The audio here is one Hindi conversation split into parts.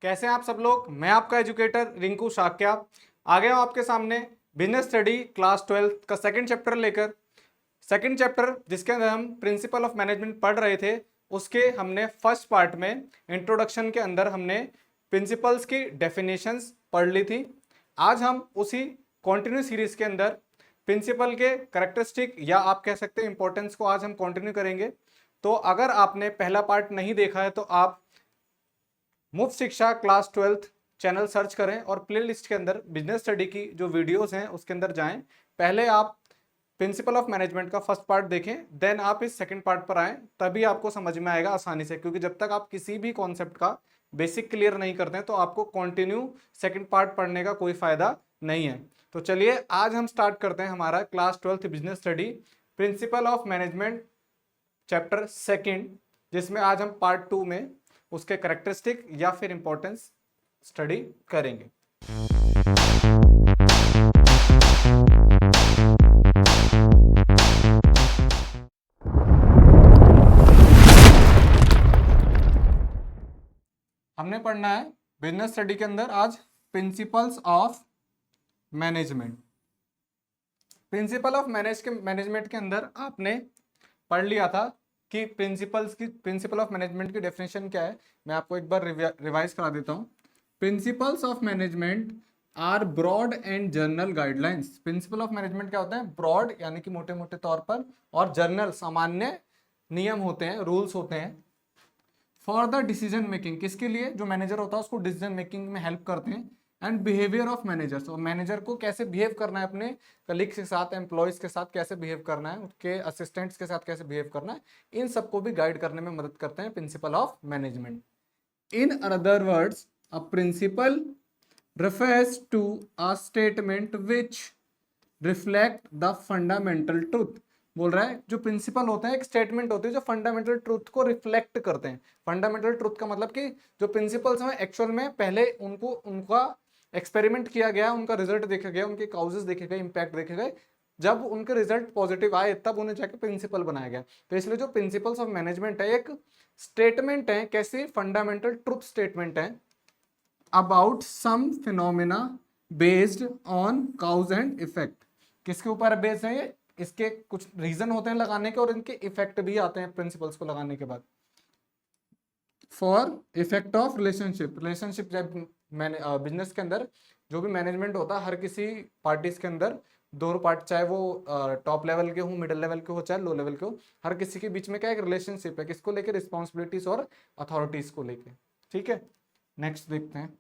कैसे हैं आप सब लोग। मैं आपका एजुकेटर रिंकू शाक्या आ गया हूं आपके सामने बिजनेस स्टडी क्लास 12 का सेकंड चैप्टर लेकर। सेकंड चैप्टर जिसके अंदर हम प्रिंसिपल ऑफ मैनेजमेंट पढ़ रहे थे, उसके हमने फर्स्ट पार्ट में इंट्रोडक्शन के अंदर हमने प्रिंसिपल्स की डेफिनेशंस पढ़ ली थी। आज हम उसी कॉन्टिन्यू सीरीज के अंदर प्रिंसिपल के कैरेक्टरिस्टिक या आप कह सकते हैं इंपॉर्टेंस को आज हम कंटिन्यू करेंगे। तो अगर आपने पहला पार्ट नहीं देखा है तो आप मुफ्त शिक्षा क्लास 12 चैनल सर्च करें और प्लेलिस्ट के अंदर बिजनेस स्टडी की जो वीडियोस हैं उसके अंदर जाएं। पहले आप प्रिंसिपल ऑफ मैनेजमेंट का फर्स्ट पार्ट देखें, देन आप इस सेकंड पार्ट पर आएं, तभी आपको समझ में आएगा आसानी से। क्योंकि जब तक आप किसी भी कॉन्सेप्ट का बेसिक क्लियर नहीं करते हैं तो आपको कंटिन्यू सेकंड पार्ट पढ़ने का कोई फायदा नहीं है। तो चलिए आज हम स्टार्ट करते हैं हमारा class 12 business study principal of management chapter second, जिसमें आज हम पार्ट 2 में उसके कैरेक्टरिस्टिक या फिर इंपॉर्टेंस स्टडी करेंगे। हमने पढ़ना है बिजनेस स्टडी के अंदर आज principles of management. Principal of management के अंदर आपने पढ़ लिया था कि प्रिंसिपल ऑफ मैनेजमेंट की डेफिनेशन क्या है। मैं आपको एक बार रिवाइज करा देता हूं। Principles of management are broad and general guidelines. Principle of management क्या होता है? ब्रॉड यानी कि मोटे मोटे तौर पर, और जर्नल सामान्य नियम होते हैं, रूल्स होते हैं। फॉर द डिसीजन मेकिंग, किसके लिए? जो मैनेजर होता है उसको डिसीजन मेकिंग में हेल्प करते हैं। एंड बिहेवियर ऑफ मैनेजर्स, और मैनेजर को कैसे बिहेव करना है, अपने कलीग्स के साथ, एम्प्लॉयज के साथ कैसे बिहेव करना है, उनके असिस्टेंट्स के साथ कैसे बिहेव करना है, इन सबको भी गाइड करने में मदद करते हैं principle of management. In other words, a principle refers to a statement which reflect the fundamental truth। बोल रहा है जो प्रिंसिपल होते हैं एक स्टेटमेंट होती है जो फंडामेंटल ट्रूथ को रिफ्लेक्ट करते हैं। फंडामेंटल ट्रूथ का मतलब कि जो प्रिंसिपल्स हैं एक्चुअल में पहले उनका एक्सपेरिमेंट किया गया, उनका रिजल्ट देखा गया, उनके काउजेस देखे गए, इंपैक्ट देखे गए। जब उनके रिजल्ट पॉजिटिव आए तब उन्हें जाके प्रिंसिपल बनाया गया। तो इसलिए जो प्रिंसिपल्स ऑफ मैनेजमेंट है एक स्टेटमेंट है, कैसी? फंडामेंटल ट्रूथ स्टेटमेंट है about some phenomena based on cause and effect. किसके ऊपर बेस्ड है ये? इसके कुछ रीजन होते हैं लगाने के और इनके इफेक्ट भी आते हैं प्रिंसिपल्स को लगाने के बाद। फॉर इफेक्ट ऑफ रिलेशनशिप जब मैंने बिजनेस के अंदर जो भी मैनेजमेंट होता है, हर किसी पार्टीज के अंदर दोनों पार्टी, चाहे वो टॉप लेवल के हो, मिडिल लेवल के हो, चाहे लो लेवल के हो, हर किसी के बीच में क्या एक रिलेशनशिप है, किसको लेके? रिस्पॉन्सिबिलिटीज और अथॉरिटीज को लेके। ठीक है, नेक्स्ट देखते हैं।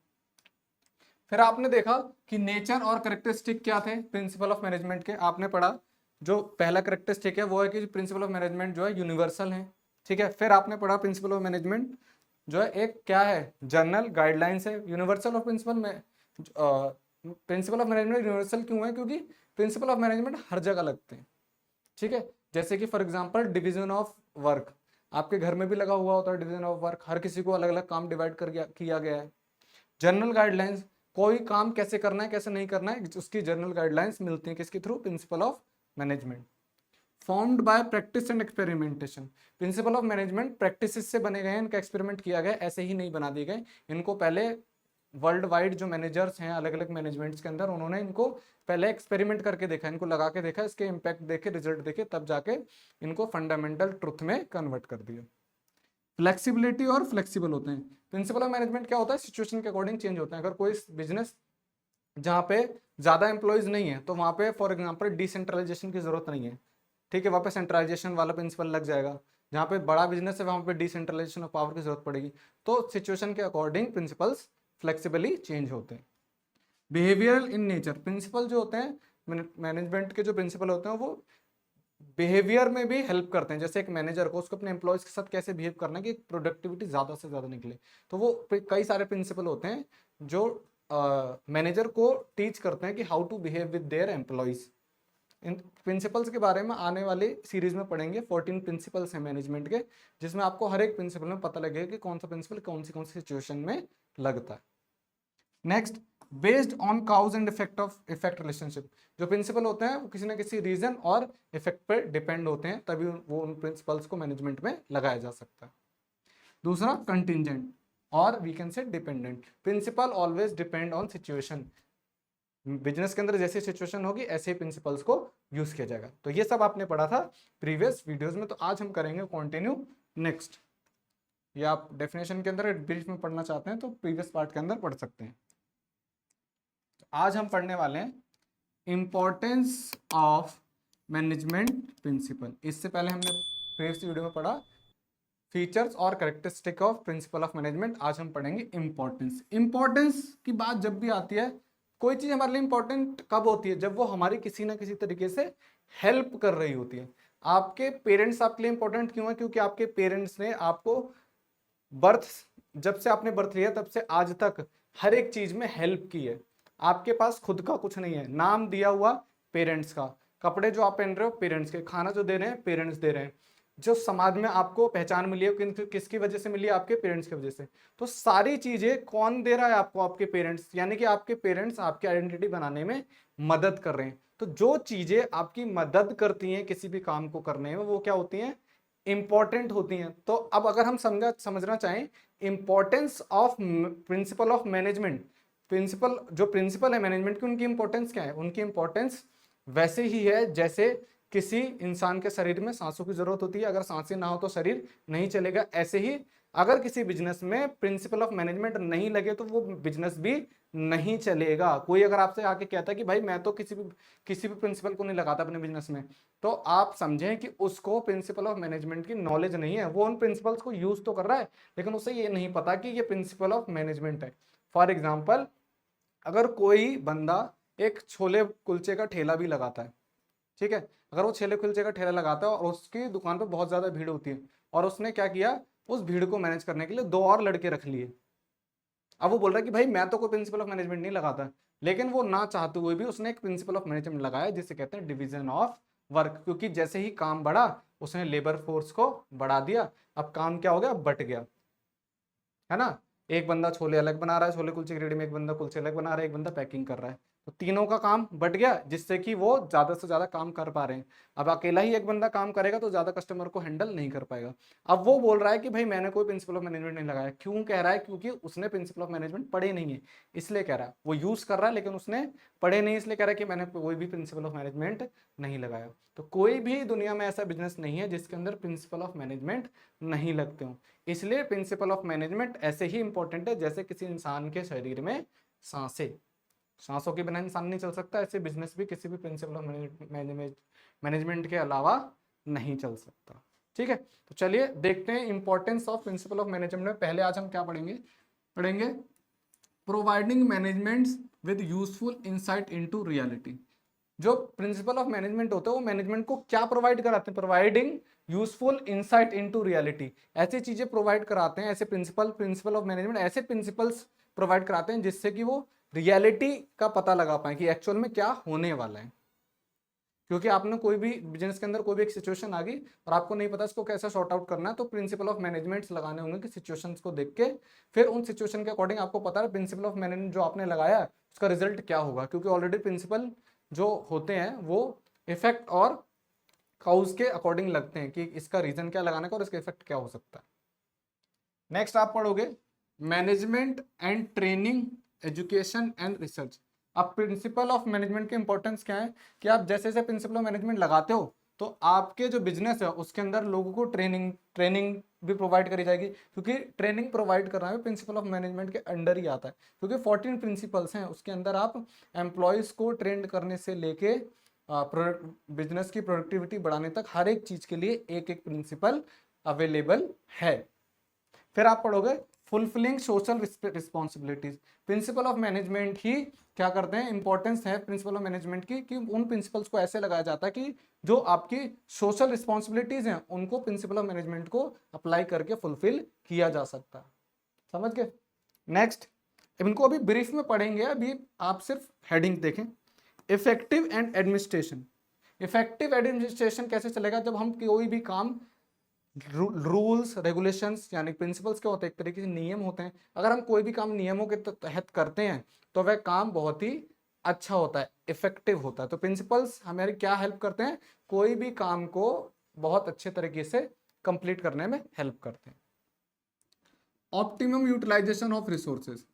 फिर आपने देखा कि नेचर और कैरेक्टरिस्टिक क्या थे प्रिंसिपल ऑफ मैनेजमेंट के। आपने पढ़ा जो पहला कैरेक्टरिस्टिक है वो है कि प्रिंसिपल ऑफ मैनेजमेंट जो है यूनिवर्सल है। ठीक है, फिर आपने पढ़ा प्रिंसिपल ऑफ मैनेजमेंट जो है एक क्या है? जर्नल गाइडलाइंस है। यूनिवर्सल ऑफ प्रिंसिपल में प्रिंसिपल ऑफ मैनेजमेंट यूनिवर्सल क्यों है? क्योंकि प्रिंसिपल ऑफ मैनेजमेंट हर जगह लगते हैं। ठीक है, जैसे कि for example division of work, आपके घर में भी लगा हुआ होता है डिविजन ऑफ वर्क, हर किसी को अलग अलग काम डिवाइड कर किया गया है। जनरल गाइडलाइंस, कोई काम कैसे करना है कैसे नहीं करना है उसकी जनरल गाइडलाइंस मिलती है किसके through? Principal of management. Formed by practice and experimentation, principal of management practice से बने गए हैं, इनका एक्सपेरिमेंट किया गया, ऐसे ही नहीं बना दिए गए। इनको पहले वर्ल्ड वाइड जो मैनेजर्स हैं अलग अलग मैनेजमेंट्स के अंदर, उन्होंने इनको पहले एक्सपेरिमेंट करके देखा, इनको लगा के देखा, इसके इम्पैक्ट देखे, रिजल्ट देखे, तब जाके इनको फंडामेंटल ट्रुथ में कन्वर्ट कर दिया। फ्लेक्सिबिलिटी और फ्लेक्सिबल होते हैं। प्रिंसिपल ऑफ मैनेजमेंट क्या होता है? सिचुएशन के अकॉर्डिंग चेंज होता है। अगर कोई बिजनेस जहाँ पे ज्यादा एम्प्लॉयज नहीं है तो वहाँ पे फॉर एग्जांपल डिसेंट्रलाइजेशन की जरूरत नहीं है। ठीक है, वहाँ पे सेंट्रलाइजेशन वाला प्रिंसिपल लग जाएगा। जहाँ पे बड़ा बिजनेस है वहाँ पे डिसेंट्रलाइजेशन ऑफ पावर की जरूरत पड़ेगी। तो सिचुएशन के अकॉर्डिंग प्रिंसिपल्स फ्लेक्सिबली चेंज होते हैं। बिहेवियरल इन नेचर, प्रिंसिपल जो होते हैं मैनेजमेंट के, जो प्रिंसिपल होते हैं वो बिहेवियर में भी हेल्प करते हैं। जैसे एक मैनेजर को उसको अपने एम्प्लॉयज के साथ कैसे बिहेव करना है कि प्रोडक्टिविटी ज्यादा से ज्यादा निकले, तो वो कई सारे प्रिंसिपल होते हैं जो मैनेजर को टीच करते हैं कि how to behave with their employees. इन प्रिंसिपल्स के बारे में आने वाली सीरीज में पढ़ेंगे। 14 प्रिंसिपल्स हैं मैनेजमेंट के, जिसमें आपको हर एक प्रिंसिपल में पता लगेगा कि कौन सा प्रिंसिपल कौन सी सिचुएशन में लगता है। Next, based on cause and effect relationship, जो प्रिंसिपल होते हैं वो किसी ना किसी रीजन और इफेक्ट पर डिपेंड होते हैं, तभी वो उन प्रिंसिपल्स को मैनेजमेंट में लगाया जा सकता है। दूसरा, कंटिंजेंट, और we can say dependent. Principle always depend on situation, business के अंदर जैसी सिचुएशन होगी ऐसे ही प्रिंसिपल्स को यूज किया जाएगा। तो ये सब आपने पढ़ा था प्रीवियस वीडियोस में, तो आज हम करेंगे कंटिन्यू नेक्स्ट। या आप डेफिनेशन के अंदर ब्रीफ में पढ़ना चाहते हैं तो प्रीवियस पार्ट के अंदर पढ़ सकते हैं। तो आज हम पढ़ने वाले हैं इंपॉर्टेंस ऑफ मैनेजमेंट प्रिंसिपल। इससे पहले हमने प्रीवियस वीडियो में पढ़ा फीचर्स और characteristic of principle of management. आज हम पढ़ेंगे इंपॉर्टेंस। इंपॉर्टेंस की बात जब भी आती है, कोई चीज हमारे लिए इंपॉर्टेंट कब होती है, जब वो हमारी किसी ना किसी तरीके से हेल्प कर रही होती है। आपके पेरेंट्स आपके लिए इंपॉर्टेंट क्यों है? क्योंकि आपके पेरेंट्स ने आपको बर्थ, जब से आपने बर्थ लिया तब से आज तक हर एक चीज में हेल्प की है। आपके पास खुद का कुछ नहीं है, नाम दिया हुआ पेरेंट्स का, कपड़े जो आप पहन रहे हो पेरेंट्स के, खाना जो दे रहे हैं पेरेंट्स दे रहे हैं, जो समाज में आपको पहचान मिली है किसकी वजह से मिली है? आपके पेरेंट्स की वजह से। तो सारी चीजें कौन दे रहा है आपको? आपके पेरेंट्स। यानी कि आपके पेरेंट्स आपकी आइडेंटिटी बनाने में मदद कर रहे हैं। तो जो चीजें आपकी मदद करती हैं किसी भी काम को करने में, वो क्या होती हैं? इंपॉर्टेंट होती हैं। तो अब अगर हम समझना चाहें importance of principle of management, principle जो प्रिंसिपल है मैनेजमेंट की, उनकी इंपॉर्टेंस क्या है? उनकी इंपॉर्टेंस वैसे ही है जैसे किसी इंसान के शरीर में सांसों की जरूरत होती है, अगर सांसें ना हो तो शरीर नहीं चलेगा। ऐसे ही अगर किसी बिजनेस में प्रिंसिपल ऑफ मैनेजमेंट नहीं लगे तो वो बिजनेस भी नहीं चलेगा। कोई अगर आपसे आके कहता है कि भाई मैं तो किसी भी प्रिंसिपल को नहीं लगाता अपने बिजनेस में, तो आप समझें कि उसको प्रिंसिपल ऑफ मैनेजमेंट की नॉलेज नहीं है। वो उन प्रिंसिपल्स को यूज तो कर रहा है लेकिन उसे ये नहीं पता कि ये प्रिंसिपल ऑफ मैनेजमेंट है। फॉर एग्जाम्पल, अगर कोई बंदा एक छोले कुलचे का ठेला भी लगाता है, ठीक है, अगर वो छोले कुलचे का ठेला लगाता है और उसकी दुकान पर बहुत ज्यादा भीड़ होती है, और उसने क्या किया, उस भीड़ को मैनेज करने के लिए 2 और लड़के रख लिए। अब वो बोल रहा है कि भाई मैं तो कोई प्रिंसिपल ऑफ मैनेजमेंट नहीं लगाता, लेकिन वो ना चाहते हुए भी उसने एक प्रिंसिपल ऑफ मैनेजमेंट लगाया जिसे कहते हैं डिवीजन ऑफ वर्क। क्योंकि जैसे ही काम बढ़ा उसने लेबर फोर्स को बढ़ा दिया, अब काम क्या हो गया? बट गया, है ना। एक बंदा छोले अलग बना रहा है, छोले कुलचे की रेडी में, एक बंदा कुलचे अलग बना रहा है, एक बंदा पैकिंग कर रहा है, तो तीनों का काम बट गया जिससे कि वो ज्यादा से ज्यादा काम कर पा रहे हैं। अब अकेला ही एक बंदा काम करेगा तो ज्यादा कस्टमर को हैंडल नहीं कर पाएगा। अब वो बोल रहा है कि भाई मैंने कोई प्रिंसिपल ऑफ मैनेजमेंट नहीं लगाया। क्यों कह रहा है? क्योंकि उसने प्रिंसिपल ऑफ मैनेजमेंट पढ़े नहीं है, इसलिए कह रहा है। वो यूज कर रहा है लेकिन उसने पढ़े नहीं, इसलिए कह रहा है कि मैंने कोई भी प्रिंसिपल ऑफ मैनेजमेंट नहीं लगाया। तो कोई भी दुनिया में ऐसा बिजनेस नहीं है जिसके अंदर प्रिंसिपल ऑफ मैनेजमेंट नहीं लगते हो। इसलिए प्रिंसिपल ऑफ मैनेजमेंट ऐसे ही इंपॉर्टेंट है जैसे किसी इंसान के शरीर में सांसें, सांसों के बिना इंसान नहीं चल सकता, ऐसे बिजनेस भी किसी भी प्रिंसिपल ऑफ मैनेजमेंट के अलावा नहीं चल सकता। ठीक है, तो चलिए देखते हैं importance of principle of management में। पहले आज हम क्या पढ़ेंगे providing management with useful insight into reality. जो प्रिंसिपल ऑफ मैनेजमेंट होता है वो मैनेजमेंट को क्या प्रोवाइड कराते हैं? Providing useful insight into reality. ऐसी चीजें प्रोवाइड कराते हैं, ऐसे प्रिंसिपल ऑफ मैनेजमेंट ऐसे प्रिंसिपल्स प्रोवाइड कराते हैं जिससे कि वो रियलिटी का पता लगा पाए कि एक्चुअल में क्या होने वाला है। क्योंकि आपने कोई भी बिजनेस के अंदर कोई भी एक सिचुएशन आ गई और आपको नहीं पता इसको कैसे सॉर्ट आउट करना है, तो प्रिंसिपल ऑफ मैनेजमेंट्स लगाने होंगे कि सिचुएशंस को देख के फिर उन सिचुएशन के अकॉर्डिंग आपको पता है प्रिंसिपल ऑफ मैनेजमेंट जो आपने लगाया है उसका रिजल्ट क्या होगा। क्योंकि ऑलरेडी प्रिंसिपल जो होते हैं वो इफेक्ट और काउज के अकॉर्डिंग लगते हैं कि इसका रीजन क्या लगाने का और इसका इफेक्ट क्या हो सकता है। नेक्स्ट आप पढ़ोगे management and training, education and research. अब प्रिंसिपल ऑफ मैनेजमेंट की इंपॉर्टेंस क्या है कि आप जैसे जैसे प्रिंसिपल ऑफ मैनेजमेंट लगाते हो तो आपके जो बिजनेस है उसके अंदर लोगों को ट्रेनिंग भी प्रोवाइड करी जाएगी। क्योंकि ट्रेनिंग प्रोवाइड करना है प्रिंसिपल ऑफ मैनेजमेंट के अंडर ही आता है। क्योंकि 14 प्रिंसिपल्स हैं, उसके अंदर आप एम्प्लॉयज को ट्रेंड करने से लेके बिजनेस की प्रोडक्टिविटी बढ़ाने तक हर एक चीज के लिए एक एक प्रिंसिपल अवेलेबल है। फिर आप पढ़ोगे fulfilling social responsibilities. Principle of management ही क्या करते हैं, इंपॉर्टेंस है प्रिंसिपल ऑफ मैनेजमेंट की कि उन प्रिंसिपल्स को ऐसे लगाया जाता है कि जो आपकी सोशल रिस्पॉन्सिबिलिटीज हैं उनको प्रिंसिपल ऑफ मैनेजमेंट को अप्लाई करके फुलफिल किया जा सकता है। समझ गए? नेक्स्ट इनको अभी ब्रीफ में पढ़ेंगे, अभी आप सिर्फ हेडिंग देखें। Effective and administration. Effective administration कैसे चलेगा? जब हम कोई भी काम, रूल्स रेगुलेशंस यानी प्रिंसिपल्स क्या होते हैं? एक तरीके से नियम होते हैं। अगर हम कोई भी काम नियमों के तहत करते हैं तो वह काम बहुत ही अच्छा होता है, इफेक्टिव होता है। तो प्रिंसिपल्स हमारी क्या हेल्प करते हैं? कोई भी काम को बहुत अच्छे तरीके से कंप्लीट करने में हेल्प करते हैं। Optimum utilisation of resources.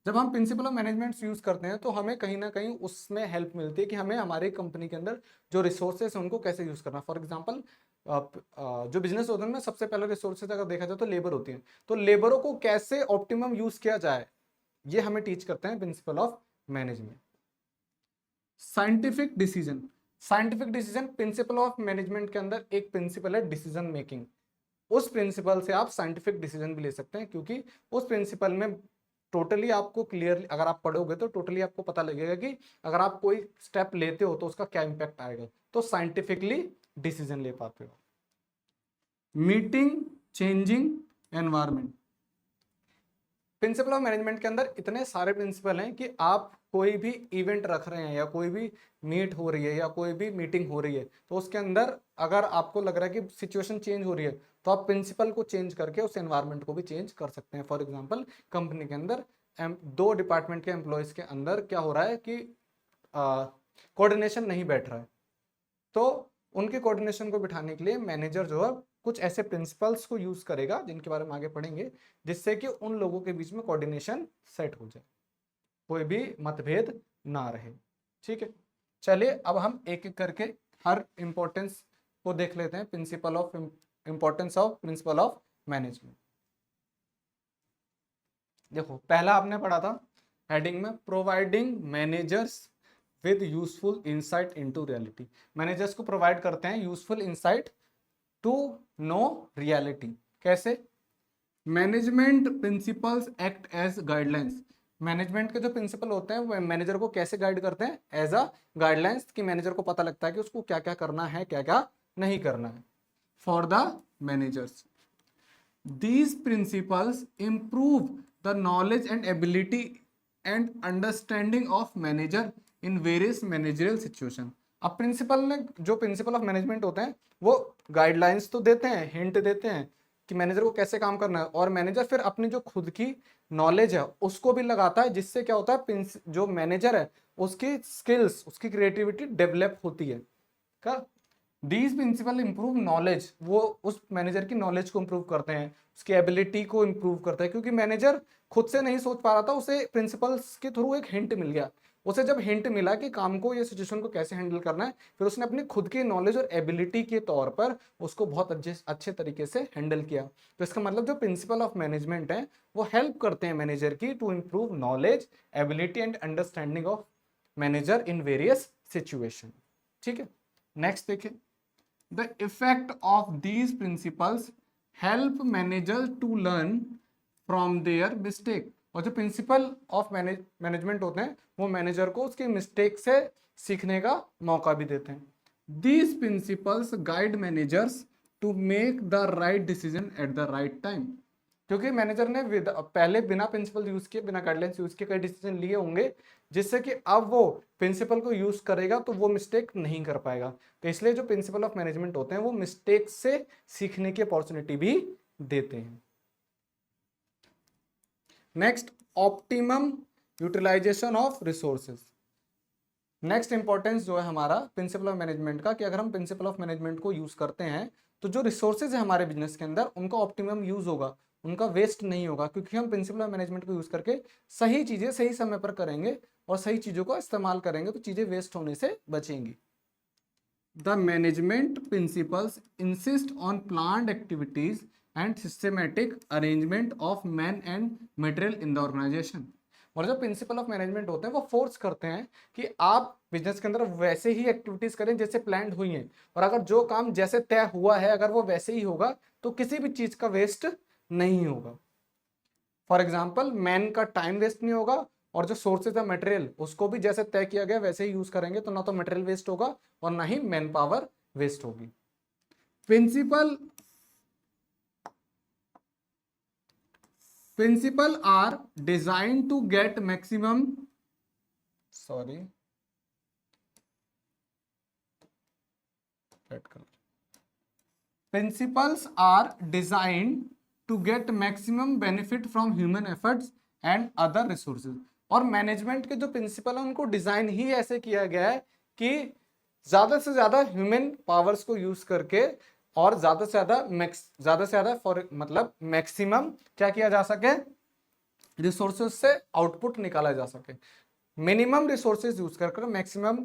जब हम प्रिंसिपल ऑफ मैनेजमेंट यूज करते हैं तो हमें कहीं ना कहीं उसमें हेल्प मिलती है कि हमें हमारे कंपनी के अंदर जो रिसोर्सेज हैं उनको कैसे यूज करना। फॉर एग्जांपल जो बिजनेस होता है ना, सबसे पहले रिसोर्सेज अगर देखा जाए तो लेबर होती है, तो लेबरों को कैसे ऑप्टिमम यूज किया जाए ये हमें टीच करते हैं principle of management. Scientific decision, scientific decision principal of management के अंदर एक प्रिंसिपल है डिसीजन मेकिंग। उस प्रिंसिपल से आप साइंटिफिक डिसीजन भी ले सकते हैं, क्योंकि उस प्रिंसिपल में टोटली आपको क्लियरली अगर आप पढ़ोगे तो टोटली आपको पता लगेगा कि अगर आप कोई स्टेप लेते हो तो उसका क्या इंपैक्ट आएगा, तो साइंटिफिकली डिसीजन ले पाते हो। Meeting changing environment, principal of management के अंदर इतने सारे प्रिंसिपल हैं कि आप कोई भी इवेंट रख रहे हैं या कोई भी मीट हो रही है या कोई भी मीटिंग हो रही है, तो उसके अंदर अगर आपको लग रहा है कि सिचुएशन चेंज हो रही है तो आप प्रिंसिपल को चेंज करके उस एनवायरनमेंट को भी चेंज कर सकते हैं। फॉर एग्जांपल कंपनी के अंदर दो डिपार्टमेंट के एम्प्लॉयज के अंदर क्या हो रहा है कि कोऑर्डिनेशन नहीं बैठ रहा है, तो उनके कोऑर्डिनेशन को बिठाने के लिए मैनेजर जो है कुछ ऐसे प्रिंसिपल्स को यूज करेगा जिनके बारे में आगे पढ़ेंगे, जिससे कि उन लोगों के बीच में कोऑर्डिनेशन सेट हो जाए, कोई भी मतभेद ना रहे। ठीक है, चलिए अब हम एक एक करके हर इंपॉर्टेंस को देख लेते हैं। Principle of importance of principle of management. देखो पहला आपने पढ़ा था हेडिंग में, providing managers with useful insight into reality. Managers को प्रोवाइड करते हैं useful insight to know reality. कैसे? Management principles act as guidelines. Management के जो प्रिंसिपल होते हैं वो मैनेजर को कैसे गाइड करते हैं? एज अ गाइडलाइंस, कि मैनेजर को पता लगता है कि उसको क्या क्या करना है, क्या क्या नहीं करना है। For the managers these principles improve the knowledge and ability and understanding of manager in various managerial situation। अब प्रिंसिपल ने जो प्रिंसिपल ऑफ मैनेजमेंट होते हैं वो गाइडलाइंस तो देते हैं, हिंट देते हैं कि मैनेजर को कैसे काम करना है, और मैनेजर फिर अपनी जो खुद की नॉलेज है उसको भी लगाता है, जिससे क्या होता है जो मैनेजर है उसकी स्किल्स, उसकी क्रिएटिविटी डेवलप होती है। का दीज प्रिंसिपल इंप्रूव नॉलेज, वो उस मैनेजर की नॉलेज को इंप्रूव करते हैं, उसकी एबिलिटी को इंप्रूव करते हैं, क्योंकि मैनेजर खुद से नहीं सोच पा रहा था, उसे प्रिंसिपल्स के थ्रू एक हिंट मिल गया। उसे जब हिंट मिला कि काम को या सिचुएशन को कैसे हैंडल करना है, फिर उसने अपनी खुद की नॉलेज और एबिलिटी के तौर पर उसको बहुत अच्छे तरीके से हैंडल किया। तो इसका मतलब जो प्रिंसिपल ऑफ मैनेजमेंट है वो हेल्प करते हैं मैनेजर की to improve knowledge, ability and understanding of manager in various situation. ठीक है, नेक्स्ट देखिए, the effect of these principles help manager to learn from their mistake। और जो प्रिंसिपल ऑफ मैनेजमेंट होते हैं वो मैनेजर को उसके मिस्टेक से सीखने का मौका भी देते हैं। these principles guide managers to make the right decision at the right time। क्योंकि मैनेजर ने पहले बिना प्रिंसिपल यूज किए, बिना गाइडलाइंस यूज किए कई डिसीजन लिए होंगे, जिससे कि अब वो प्रिंसिपल को यूज करेगा तो वो मिस्टेक नहीं कर पाएगा। तो इसलिए जो प्रिंसिपल ऑफ मैनेजमेंट होते हैं वो मिस्टेक से सीखने की अपॉर्चुनिटी भी देते हैं। Next, optimum utilisation of resources. Next importance जो है हमारा प्रिंसिपल ऑफ मैनेजमेंट का, कि अगर हम प्रिंसिपल ऑफ मैनेजमेंट को यूज करते हैं तो जो रिसोर्सेज है हमारे बिजनेस के अंदर उनका ऑप्टिमम यूज होगा, उनका वेस्ट नहीं होगा, क्योंकि हम प्रिंसिपल ऑफ मैनेजमेंट को यूज करके सही चीजें सही समय पर करेंगे और सही चीजों को इस्तेमाल करेंगे, तो चीजें वेस्ट होने से बचेंगी। The management principles insist on planned activities and systematic arrangement of man and material in the organisation. और जो प्रिंसिपल ऑफ मैनेजमेंट होते हैं वो फोर्स करते हैं कि आप बिजनेस के अंदर वैसे ही एक्टिविटीज करें जैसे प्लान्ड हुई हैं, और अगर जो काम जैसे तय हुआ है अगर वो वैसे ही होगा तो किसी भी चीज का वेस्ट नहीं होगा। फॉर एग्जाम्पल मैन का टाइम वेस्ट नहीं होगा, और जो सोर्सेज है मटेरियल उसको भी जैसे तय किया गया वैसे ही यूज करेंगे, तो ना तो मटेरियल वेस्ट होगा और ना ही मैन पावर वेस्ट होगी। Principles are designed to get maximum Principles are designed to get maximum benefit from human efforts and other resources। और मैनेजमेंट के जो प्रिंसिपल है उनको डिजाइन ही ऐसे किया गया है कि ज्यादा से ज्यादा ह्यूमन पावर्स को यूज करके और ज्यादा से ज्यादा फॉर मतलब मैक्सिमम क्या किया जा सके, रिसोर्सेज से आउटपुट निकाला जा सके। मिनिमम रिसोर्सेज यूज कर कर मैक्सिमम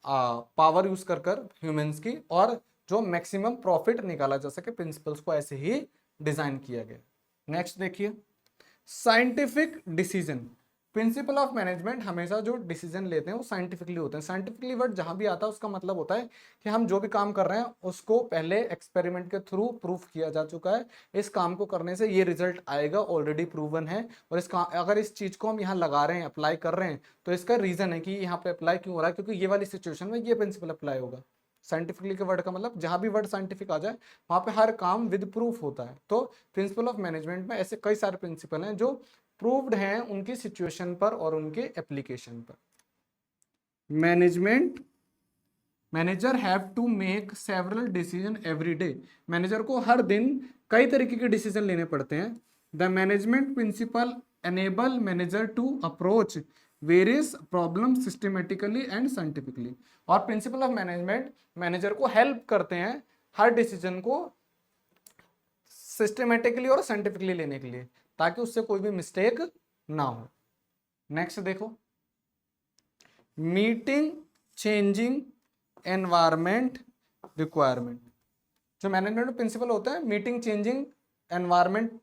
पावर यूज कर कर ह्यूमंस की, और जो मैक्सिमम प्रॉफिट निकाला जा सके, प्रिंसिपल्स को ऐसे ही डिजाइन किया गया। नेक्स्ट देखिए, scientific decision. Principal of management हमेशा जो डिसीजन लेते हैं वो साइंटिफिकली होते हैं। साइंटिफिकली वर्ड जहां भी आता है उसका मतलब होता है कि हम जो भी काम कर रहे हैं उसको पहले एक्सपेरिमेंट के थ्रू प्रूफ किया जा चुका है, इस काम को करने से ये रिजल्ट आएगा, ऑलरेडी प्रूवन है, और अगर इस चीज को हम यहाँ लगा रहे हैं, अप्लाई कर रहे हैं, तो इसका रीजन है कि यहाँ पे अप्लाई क्यों हो रहा है, क्योंकि ये वाली सिचुएशन में ये प्रिंसिपल अप्लाई होगा। साइंटिफिकली के वर्ड का मतलब जहां भी वर्ड साइंटिफिक आ जाए वहां पे हर काम विद प्रूफ होता है। तो प्रिंसिपल ऑफ मैनेजमेंट में ऐसे कई सारे प्रिंसिपल हैं जो प्रूव्ड हैं उनकी सिचुएशन पर और उनके एप्लीकेशन पर। Manager have to make several decision every day. Manager को हर दिन कई तरीके के डिसीजन लेने पड़ते हैं। The management principle enable manager to approach various problem systematically and scientifically. और प्रिंसिपल ऑफ मैनेजमेंट मैनेजर को हेल्प करते हैं हर डिसीजन को सिस्टमेटिकली और साइंटिफिकली लेने के लिए, ताकि उससे कोई भी मिस्टेक ना हो। नेक्स्ट देखो, मीटिंग चेंजिंग एनवायरमेंट रिक्वायरमेंट। जो मैनेजमेंट प्रिंसिपल होता है मीटिंग चेंजिंग एनवायरमेंट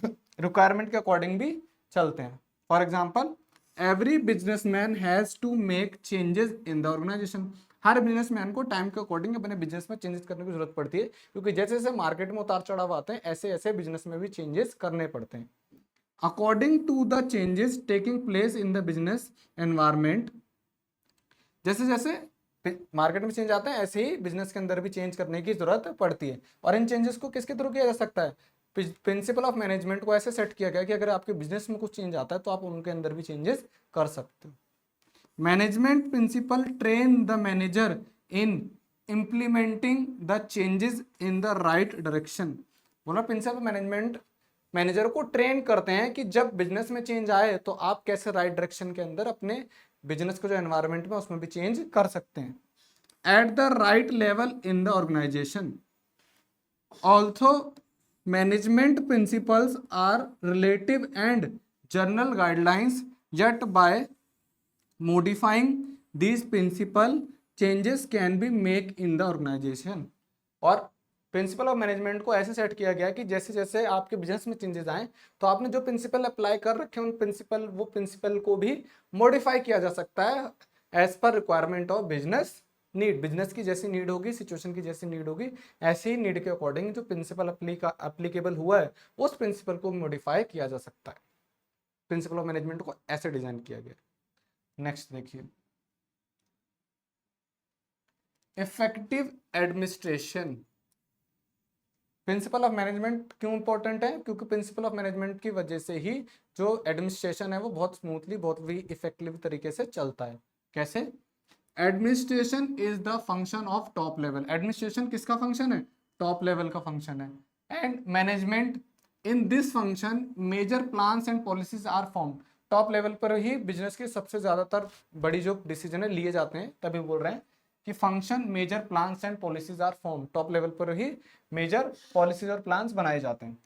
रिक्वायरमेंट के अकॉर्डिंग भी चलते हैं। For example, every businessman has to make changes in the organisation. हर बिजनेसमैन को टाइम के अकॉर्डिंग अपने बिजनेस में चेंजेस करने की जरूरत पड़ती है, क्योंकि जैसे जैसे मार्केट में उतार चढ़ाव आते हैं ऐसे ऐसे बिजनेस में भी चेंजेस करने पड़ते हैं। According to the changes taking place in the business environment, जैसे जैसे मार्केट में चेंज आते हैं ऐसे ही बिजनेस के अंदर भी चेंज करने की जरूरत पड़ती है। और इन चेंजेस को किसके थ्रू किया जा सकता है, प्रिंसिपल ऑफ मैनेजमेंट को ऐसे सेट किया गया कि अगर आपके बिजनेस में कुछ चेंज आता है तो आप उनके अंदर भी चेंजेस कर सकते हो। Management principle train the manager in implementing the changes in the right direction. बोला प्रिंसिपल मैनेजमेंट मैनेजर को ट्रेन करते हैं कि जब बिजनेस में चेंज आए तो आप कैसे राइट डायरेक्शन के अंदर अपने बिजनेस को जो एनवायरनमेंट में उसमें भी चेंज कर सकते हैं। At the right level in the organisation also management principles are relative and general guidelines, yet by modifying these principal changes can be make in the organization। और प्रिंसिपल ऑफ मैनेजमेंट को ऐसे सेट किया गया कि जैसे जैसे आपके बिजनेस में चेंजेस आए तो आपने जो प्रिंसिपल अप्लाई कर रखे हैं वो प्रिंसिपल को भी मॉडिफाई किया जा सकता है as per requirement of business need. Business की जैसी नीड होगी, सिचुएशन की जैसी नीड होगी, ऐसे ही नीड के अकॉर्डिंग जो प्रिंसिपल अप्लीकेबल हुआ है उस प्रिंसिपल को मॉडिफाई किया जा सकता है। प्रिंसिपल ऑफ मैनेजमेंट को ऐसे डिजाइन किया गया। नेक्स्ट देखिए, effective administration. Principal of management क्यों इंपॉर्टेंट है, क्योंकि प्रिंसिपल ऑफ मैनेजमेंट की वजह से ही जो एडमिनिस्ट्रेशन है वो बहुत स्मूथली, बहुत भी इफेक्टिव तरीके से चलता है। कैसे? Administration is the function of top level. Administration किसका फंक्शन है? टॉप लेवल का फंक्शन है। And management in this function major plans and policies are form. Top level पर ही बिजनेस के सबसे ज्यादातर बड़ी जो डिसीजन है लिए जाते हैं, तभी बोल रहे हैं कि function major plans and policies are form. Top level पर ही मेजर पॉलिसीज और प्लान्स बनाए जाते हैं।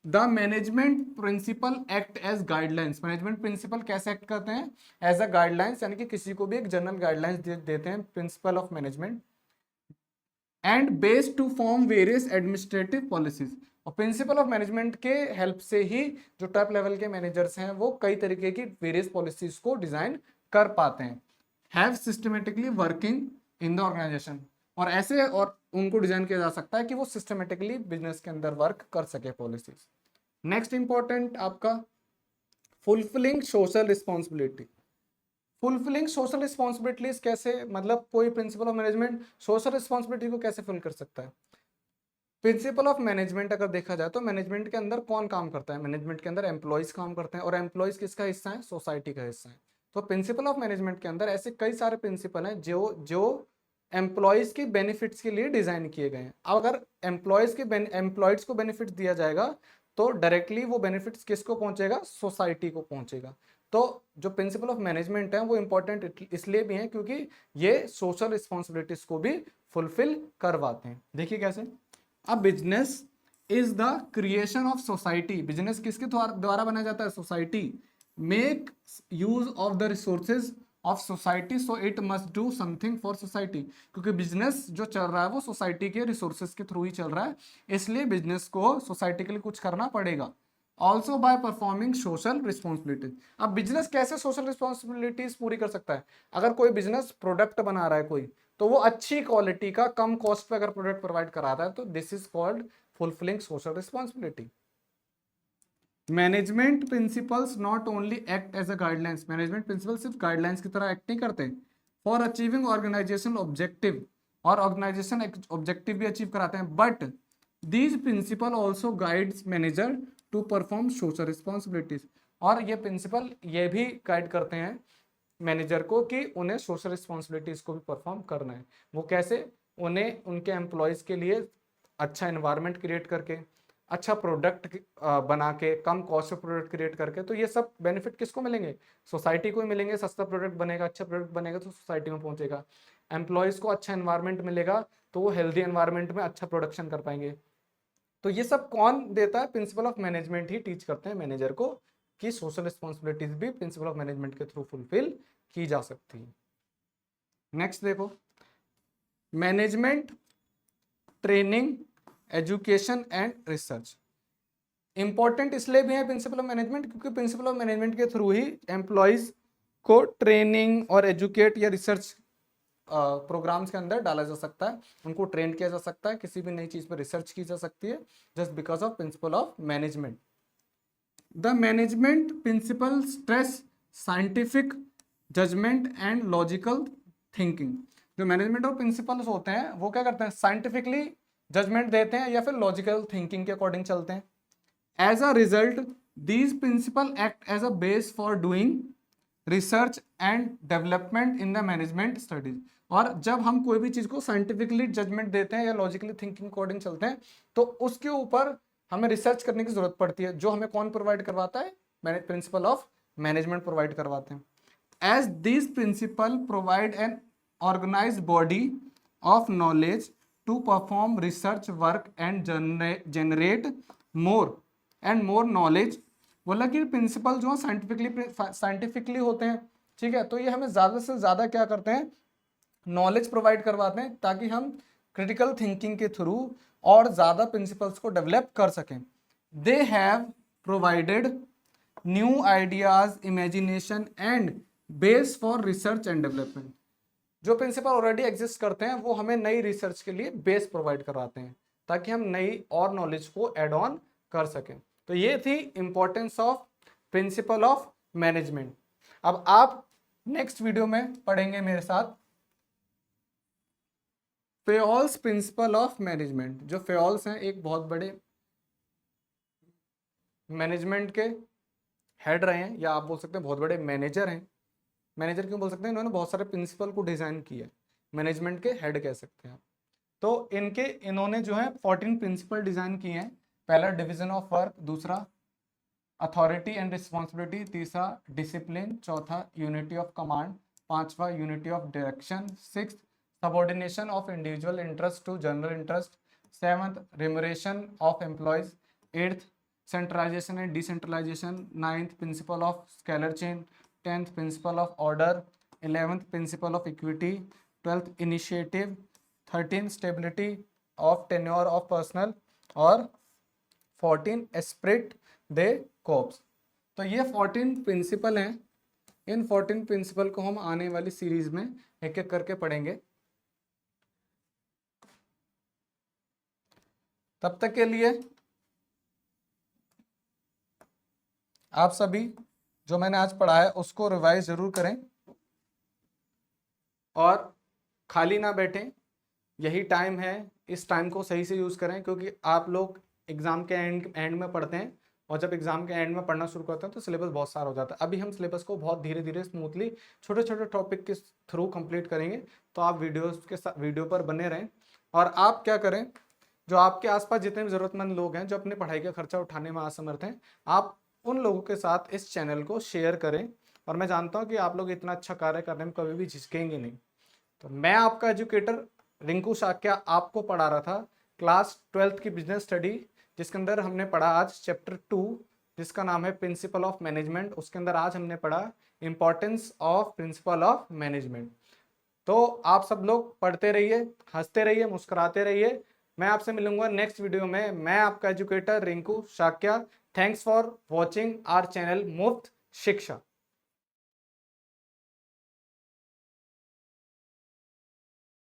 The management principle act as guidelines. Management principle कैसे एक्ट करते हैं? एज अ गाइडलाइंस, यानी कि किसी को भी एक जनरल गाइडलाइंस देते हैं principle of management. And based to form various administrative policies. और प्रिंसिपल ऑफ मैनेजमेंट के हेल्प से ही जो टॉप लेवल के मैनेजर्स हैं वो कई तरीके की वेरियस पॉलिसीज को डिजाइन कर पाते हैं। Have systematically working in the organisation. और ऐसे और उनको डिजाइन किया जा सकता है कि वो सिस्टमेटिकली बिजनेस के अंदर वर्क कर सके पॉलिसीज। नेक्स्ट इंपॉर्टेंट आपका fulfilling social responsibility. Fulfilling social responsibilities कैसे, मतलब कोई principal of management social responsibility को कैसे फुल कर सकता है? प्रिंसिपल ऑफ मैनेजमेंट अगर देखा जाए तो मैनेजमेंट के अंदर कौन काम करता है? मैनेजमेंट के अंदर एम्प्लॉयज काम करते हैं, और एम्प्लॉयज किसका हिस्सा है? सोसाइटी का हिस्सा है। तो प्रिंसिपल ऑफ मैनेजमेंट के अंदर ऐसे कई सारे प्रिंसिपल हैं जो एम्प्लॉयज के बेनिफिट्स के लिए डिजाइन किए गए हैं। अब अगर एम्प्लॉयज को बेनिफिट्स दिया जाएगा तो डायरेक्टली वो बेनिफिट्स किसको पहुंचेगा, सोसाइटी को पहुंचेगा। तो जो प्रिंसिपल ऑफ मैनेजमेंट है वो इंपॉर्टेंट इसलिए भी है क्योंकि ये सोशल रिस्पॉन्सिबिलिटीज को भी फुलफिल करवाते हैं। देखिए कैसे, अब business is the creation of society, business किसके द्वारा बनाया जाता है, society make use of the resources of society so it must do something for society, क्योंकि बिजनेस जो चल रहा है वो सोसाइटी के रिसोर्सेज के थ्रू ही चल रहा है, इसलिए बिजनेस को सोसाइटी के लिए कुछ करना पड़ेगा। Also by performing social responsibilities. अब बिजनेस कैसे सोशल रिस्पॉन्सिबिलिटीज पूरी कर सकता है, अगर कोई बिजनेस प्रोडक्ट बना रहा है कोई, तो वो अच्छी क्वालिटी का कम कॉस्ट पे अगर प्रोडक्ट प्रोवाइड करा रहा है तो this is called fulfilling social responsibility. Management principles not only act as a guidelines, management principle सिर्फ गाइडलाइंस की तरह एक्ट नहीं करते, फॉर अचीविंग ऑर्गेनाइजेशन ऑब्जेक्टिव, और ऑर्गेनाइजेशन ऑब्जेक्टिव भी अचीव कराते हैं, but these principle also guides manager to perform social responsibilities, और ये प्रिंसिपल ये भी गाइड करते हैं मैनेजर को कि उन्हें सोशल रिस्पॉन्सिबिलिटीज को भी परफॉर्म करना है। वो कैसे, उन्हें उनके एम्प्लॉयज के लिए अच्छा एनवायरनमेंट क्रिएट करके, अच्छा प्रोडक्ट बना के, कम कॉस्ट में प्रोडक्ट क्रिएट करके, तो ये सब बेनिफिट किसको मिलेंगे, सोसाइटी को ही मिलेंगे। सस्ता प्रोडक्ट बनेगा, अच्छा प्रोडक्ट बनेगा तो सोसाइटी में पहुंचेगा। एम्प्लॉयज को अच्छा एनवायरनमेंट मिलेगा तो वो हेल्दी एनवायरनमेंट में अच्छा प्रोडक्शन कर पाएंगे। तो ये सब कौन देता है, principal of management he teach करते हैं मैनेजर को कि सोशल रिस्पॉन्सिबिलिटीज भी प्रिंसिपल ऑफ मैनेजमेंट के थ्रू फुलफिल की जा सकती है। नेक्स्ट देखो, management training education and research important इसलिए भी है प्रिंसिपल ऑफ मैनेजमेंट क्योंकि प्रिंसिपल ऑफ मैनेजमेंट के थ्रू ही एम्प्लॉयज को ट्रेनिंग और एजुकेट या रिसर्च प्रोग्राम्स के अंदर डाला जा सकता है, उनको ट्रेन किया जा सकता है, किसी भी नई चीज पर रिसर्च की जा सकती है, just because of principle of management. The management principle stress scientific judgement and logical thinking. जो मैनेजमेंट और प्रिंसिपल्स होते हैं वो क्या करते हैं, साइंटिफिकली जजमेंट देते हैं या फिर लॉजिकल थिंकिंग के अकॉर्डिंग चलते हैं। As a result these principle act as a base for doing research and development in the management studies. और जब हम कोई भी चीज को साइंटिफिकली जजमेंट देते हैं या लॉजिकली थिंकिंग अकॉर्डिंग चलते हैं तो उसके ऊपर हमें रिसर्च करने की जरूरत पड़ती है, जो हमें कौन प्रोवाइड करवाता है, प्रिंसिपल ऑफ मैनेजमेंट प्रोवाइड करवाते हैं। As this principle provide an organised body of knowledge to perform research work and generate more and more knowledge. बोला कि प्रिंसिपल जो साइंटिफिकली होते हैं, ठीक है, तो ये हमें ज्यादा से ज्यादा क्या करते हैं, नॉलेज प्रोवाइड करवाते हैं ताकि हम क्रिटिकल थिंकिंग के थ्रू और ज्यादा प्रिंसिपल्स को डेवलप कर सकें। They have provided new ideas, imagination and base for research and development. जो प्रिंसिपल ऑलरेडी एग्जिस्ट करते हैं वो हमें नई रिसर्च के लिए बेस प्रोवाइड करवाते हैं ताकि हम नई और नॉलेज को एड ऑन कर सकें। तो ये थी importance of principle of management. अब आप नेक्स्ट वीडियो में पढ़ेंगे मेरे साथ फेओल्स प्रिंसिपल ऑफ मैनेजमेंट। जो फेओल्स हैं एक बहुत बड़े मैनेजमेंट के हेड रहे हैं, या आप बोल सकते हैं बहुत बड़े मैनेजर हैं। मैनेजर क्यों बोल सकते हैं, इन्होंने बहुत सारे प्रिंसिपल को डिजाइन किया है, मैनेजमेंट के हेड कह सकते हैं आप। तो इन्होंने जो है 14 प्रिंसिपल डिजाइन किए हैं। पहला डिवीजन ऑफ वर्क, दूसरा अथॉरिटी एंड रिस्पॉन्सिबिलिटी, तीसरा डिसिप्लिन, चौथा यूनिटी ऑफ कमांड, पांचवा unity of direction, sixth subordination of individual interest to general interest, seventh remuneration of employees, eighth centralisation and decentralisation, ninth principle of scalar chain, 10th principle of order, 11th principle of equity, 12th initiative, 13th stability of tenure of personnel, और 14 एस्पिरिट दे कॉर्प्स। तो ये 14 प्रिंसिपल हैं। इन 14 प्रिंसिपल को हम आने वाली सीरीज में एक एक करके पढ़ेंगे। तब तक के लिए आप सभी जो मैंने आज पढ़ा है उसको रिवाइज जरूर करें और खाली ना बैठें। यही टाइम है, इस टाइम को सही से यूज करें क्योंकि आप लोग एग्जाम के एंड में पढ़ते हैं और जब एग्जाम के एंड में पढ़ना शुरू करते हैं तो सिलेबस बहुत सारा हो जाता है। अभी हम सिलेबस को बहुत धीरे धीरे स्मूथली छोटे छोटे टॉपिक के थ्रू कंप्लीट करेंगे। तो आप वीडियो पर बने रहें और आप क्या करें, जो आपके आसपास जितने भी जरूरतमंद लोग हैं जो अपनी पढ़ाई का खर्चा उठाने में असमर्थ हैं, आप उन लोगों के साथ इस चैनल को शेयर करें। और मैं जानता हूं कि आप लोग इतना अच्छा कार्य करने में कभी भी झिझकेंगे नहीं। तो मैं आपका एजुकेटर रिंकू शाक्या आपको पढ़ा रहा था क्लास 12th की बिजनेस स्टडी, जिसके अंदर हमने पढ़ा आज चैप्टर 2 जिसका नाम है प्रिंसिपल ऑफ मैनेजमेंट। उसके अंदर आज हमने पढ़ा importance of principle of management. तो आप सब लोग पढ़ते रहिए, हंसते रहिए, मुस्कुराते रहिए। मैं आपसे मिलूंगा नेक्स्ट वीडियो में। मैं आपका educator Rinku Shakya. Thanks for watching our channel मुफ्त शिक्षा।